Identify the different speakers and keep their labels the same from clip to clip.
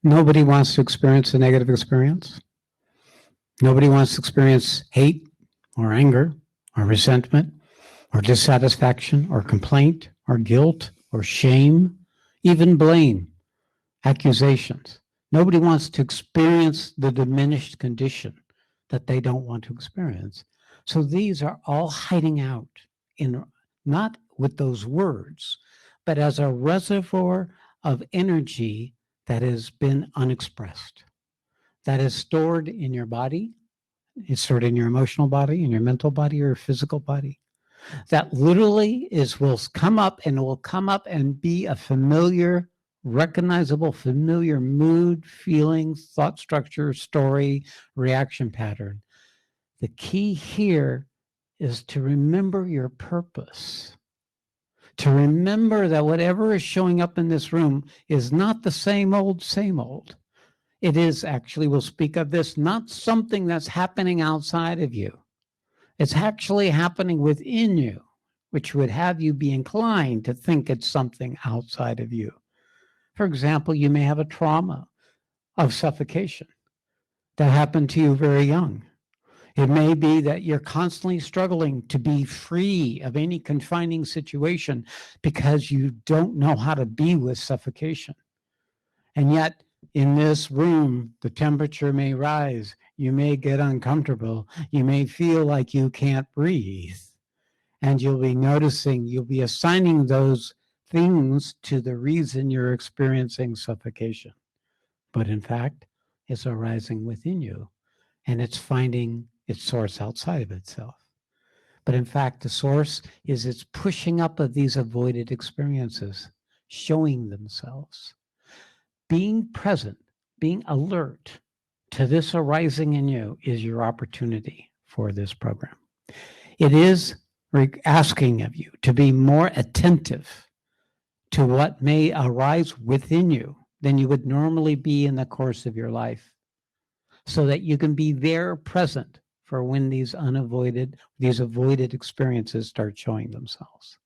Speaker 1: Nobody wants to experience a negative experience. Nobody wants to experience hate or anger or resentment or dissatisfaction or complaint or guilt or shame, even blame, accusations. Nobody wants to experience the diminished condition that they don't want to experience. So these are all hiding out in not with those words, but as a reservoir of energy that has been unexpressed, that is stored in your body, it's stored in your emotional body, in your mental body, or your physical body. That literally will come up and be a familiar, recognizable, familiar mood, feeling, thought structure, story, reaction pattern. The key here is to remember your purpose. To remember that whatever is showing up in this room is not the same old, same old. It is actually, we'll speak of this, not something that's happening outside of you. It's actually happening within you, which would have you be inclined to think it's something outside of you. For example, you may have a trauma of suffocation that happened to you very young. It may be that you're constantly struggling to be free of any confining situation because you don't know how to be with suffocation. And yet, in this room, the temperature may rise. You may get uncomfortable. You may feel like you can't breathe. And you'll be noticing, you'll be assigning those things to the reason you're experiencing suffocation. But in fact, it's arising within you, and it's finding its source outside of itself. But in fact, the source is it's pushing up of these avoided experiences, showing themselves. Being present, being alert to this arising in you is your opportunity for this program. It is asking of you to be more attentive to what may arise within you than you would normally be in the course of your life, so that you can be there present for when these avoided experiences start showing themselves.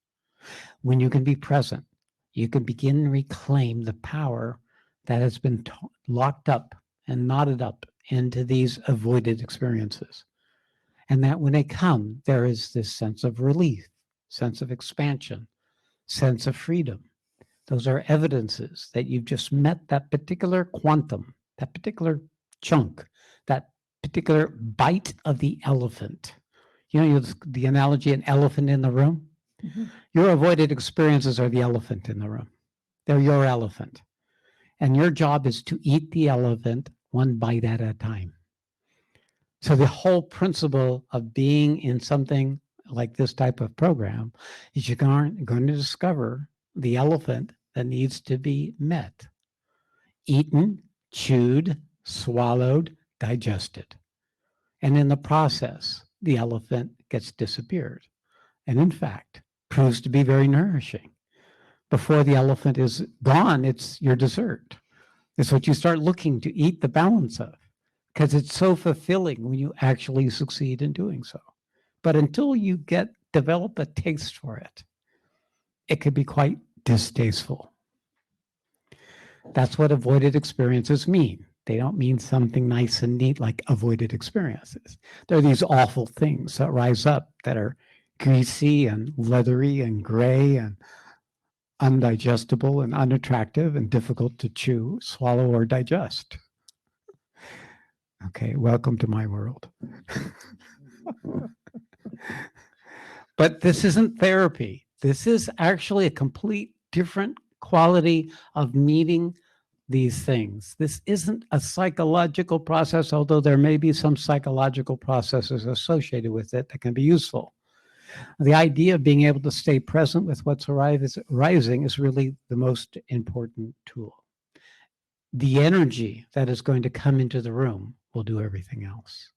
Speaker 1: When you can be present, you can begin to reclaim the power that has been locked up and knotted up into these avoided experiences. And that when they come, there is this sense of relief, sense of expansion, sense of freedom. Those are evidences that you've just met that particular quantum, that particular chunk, that particular bite of the elephant. You know the analogy, an elephant in the room? Mm-hmm. Your avoided experiences are the elephant in the room. They're your elephant. And your job is to eat the elephant one bite at a time. So the whole principle of being in something like this type of program is you're going to discover the elephant that needs to be met, eaten, chewed, swallowed, digested. And in the process, the elephant gets disappeared. And in fact, proves to be very nourishing. Before the elephant is gone, it's your dessert. It's what you start looking to eat the balance of, because it's so fulfilling when you actually succeed in doing so. But until you develop a taste for it, it can be quite distasteful. That's what avoided experiences mean. They don't mean something nice and neat like avoided experiences. They're these awful things that rise up that are greasy and leathery and gray and undigestible and unattractive and difficult to chew, swallow, or digest. Okay, welcome to my world. But this isn't therapy. This is actually a complete different quality of meeting these things. This isn't a psychological process, although there may be some psychological processes associated with it that can be useful. The idea of being able to stay present with what's arising is really the most important tool. The energy that is going to come into the room will do everything else.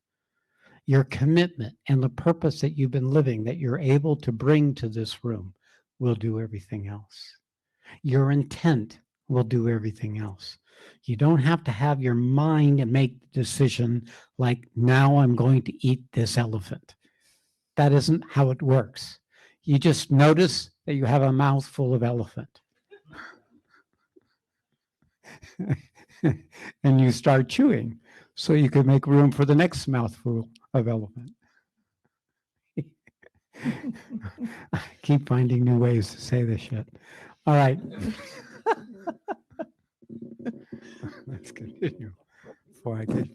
Speaker 1: Your commitment and the purpose that you've been living, that you're able to bring to this room, will do everything else. Your intent will do everything else. You don't have to have your mind and make the decision like, now I'm going to eat this elephant. That isn't how it works. You just notice that you have a mouthful of elephant. and you start chewing so you could make room for the next mouthful of elephant. I keep finding new ways to say this shit. All right. Let's continue before I get